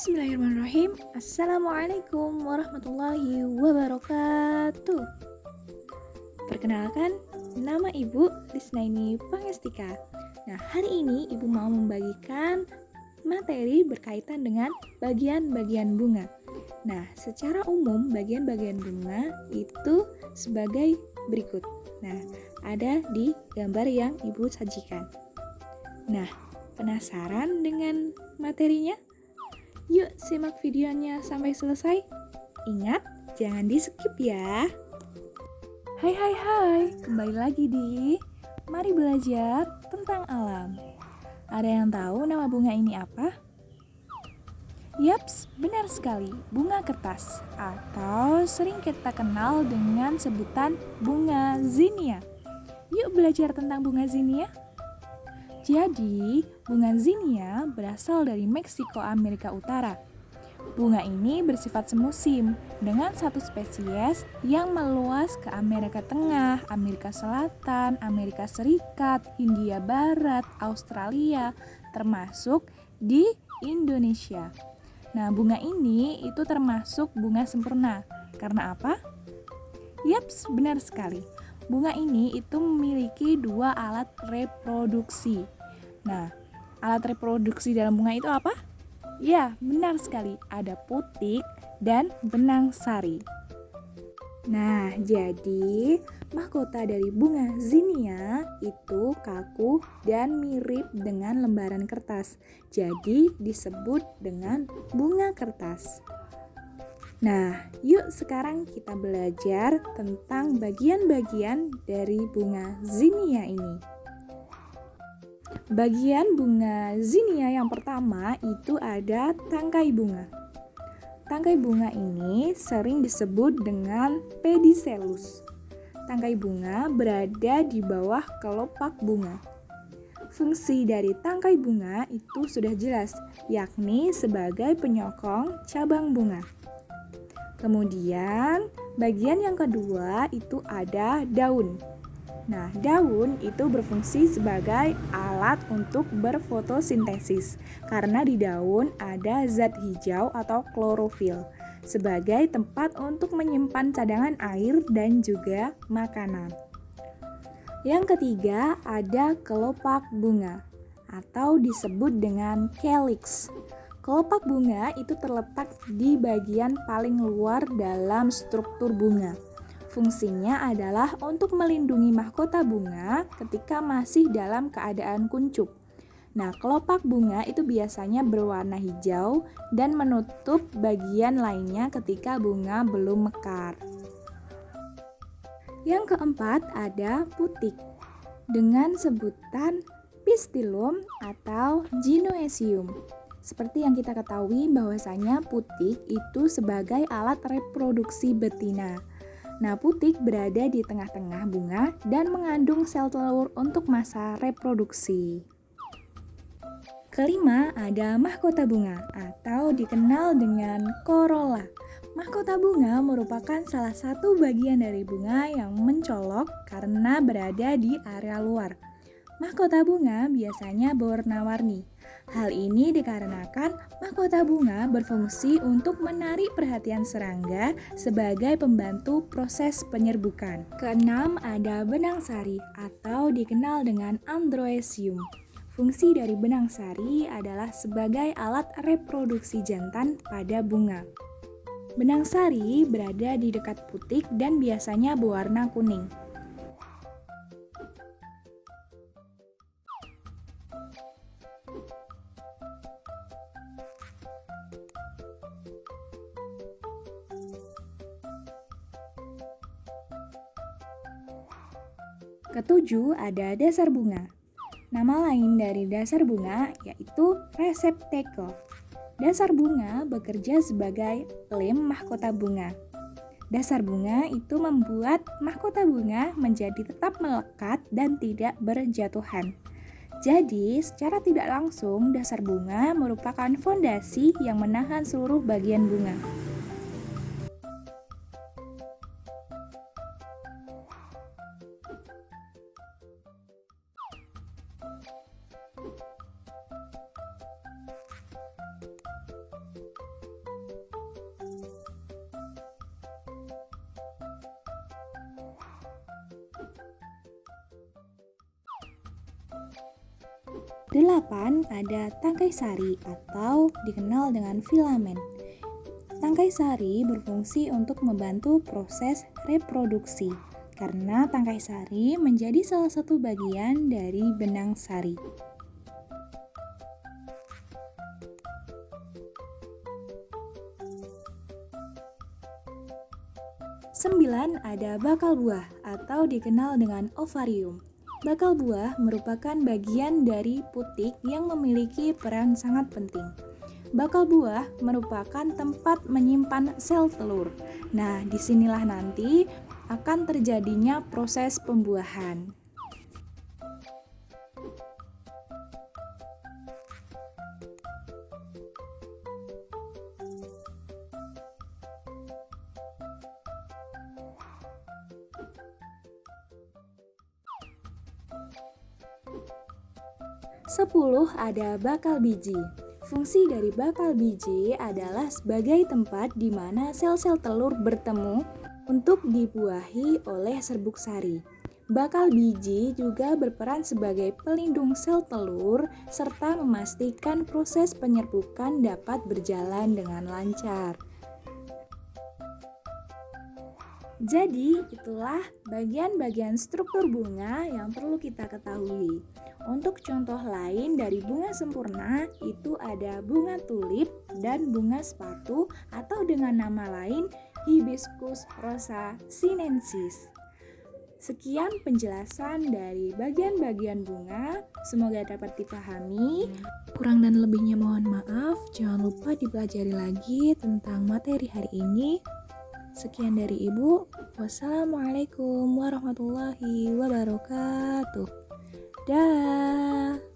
Bismillahirrahmanirrahim. Assalamualaikum warahmatullahi wabarakatuh. Perkenalkan, nama Ibu Lisnaini Pangestika. Nah, hari ini Ibu mau membagikan materi berkaitan dengan bagian-bagian bunga. Nah, secara umum bagian-bagian bunga itu sebagai berikut. Nah, ada di gambar yang Ibu sajikan. Nah, penasaran dengan materinya? Yuk simak videonya sampai selesai. Ingat, jangan di-skip ya. Hai, kembali lagi di Mari Belajar Tentang Alam. Ada yang tahu nama bunga ini apa? Yaps, benar sekali, bunga kertas atau sering kita kenal dengan sebutan bunga zinnia. Yuk belajar tentang bunga zinnia. Jadi, bunga zinnia berasal dari Meksiko, Amerika Utara. Bunga ini bersifat semusim dengan satu spesies yang meluas ke Amerika Tengah, Amerika Selatan, Amerika Serikat, Hindia Barat, Australia, termasuk di Indonesia. Nah, bunga ini itu termasuk bunga sempurna. Karena apa? Yaps, benar sekali. Bunga ini itu memiliki dua alat reproduksi. Nah, alat reproduksi dalam bunga itu apa? Ya, benar sekali. Ada putik dan benang sari. Nah, jadi mahkota dari bunga zinnia itu kaku dan mirip dengan lembaran kertas. Jadi disebut dengan bunga kertas. Nah, yuk sekarang kita belajar tentang bagian-bagian dari bunga zinnia ini. Bagian bunga zinnia yang pertama itu ada tangkai bunga. Tangkai bunga ini sering disebut dengan pedicellus. Tangkai bunga berada di bawah kelopak bunga. Fungsi dari tangkai bunga itu sudah jelas, yakni sebagai penyokong cabang bunga. Kemudian, bagian yang kedua itu ada daun. Nah, daun itu berfungsi sebagai alat untuk berfotosintesis karena di daun ada zat hijau atau klorofil sebagai tempat untuk menyimpan cadangan air dan juga makanan. Yang ketiga ada kelopak bunga atau disebut dengan calyx. Kelopak bunga itu terletak di bagian paling luar dalam struktur bunga. Fungsinya adalah untuk melindungi mahkota bunga ketika masih dalam keadaan kuncup. Nah, kelopak bunga itu biasanya berwarna hijau dan menutup bagian lainnya ketika bunga belum mekar. Yang keempat ada putik dengan sebutan pistilum atau gynoecium. Seperti yang kita ketahui bahwasanya putik itu sebagai alat reproduksi betina. Nah, putik berada di tengah-tengah bunga dan mengandung sel telur untuk masa reproduksi. Kelima, ada mahkota bunga atau dikenal dengan corolla. Mahkota bunga merupakan salah satu bagian dari bunga yang mencolok karena berada di area luar. Mahkota bunga biasanya berwarna-warni. Hal ini dikarenakan mahkota bunga berfungsi untuk menarik perhatian serangga sebagai pembantu proses penyerbukan. Keenam, ada benang sari atau dikenal dengan androecium. Fungsi dari benang sari adalah sebagai alat reproduksi jantan pada bunga. Benang sari berada di dekat putik dan biasanya berwarna kuning. Ketujuh, ada dasar bunga. Nama lain dari dasar bunga yaitu reseptakel. Dasar bunga bekerja sebagai lem mahkota bunga. Dasar bunga itu membuat mahkota bunga menjadi tetap melekat dan tidak berjatuhan. Jadi, secara tidak langsung, dasar bunga merupakan fondasi yang menahan seluruh bagian bunga. 8. Ada tangkai sari atau dikenal dengan filamen. Tangkai sari berfungsi untuk membantu proses reproduksi karena tangkai sari menjadi salah satu bagian dari benang sari. 9. Ada bakal buah atau dikenal dengan ovarium. Bakal buah merupakan bagian dari putik yang memiliki peran sangat penting. Bakal buah merupakan tempat menyimpan sel telur. Nah, disinilah nanti akan terjadinya proses pembuahan. Sepuluh, ada bakal biji. Fungsi dari bakal biji adalah sebagai tempat di mana sel-sel telur bertemu untuk dibuahi oleh serbuk sari. Bakal biji juga berperan sebagai pelindung sel telur serta memastikan proses penyerbukan dapat berjalan dengan lancar. Jadi, itulah bagian-bagian struktur bunga yang perlu kita ketahui. Untuk contoh lain dari bunga sempurna, itu ada bunga tulip dan bunga sepatu atau dengan nama lain Hibiscus rosa sinensis. Sekian penjelasan dari bagian-bagian bunga, semoga dapat dipahami. Kurang dan lebihnya mohon maaf, jangan lupa dipelajari lagi tentang materi hari ini. Sekian dari Ibu. Wassalamualaikum warahmatullahi wabarakatuh. Dah.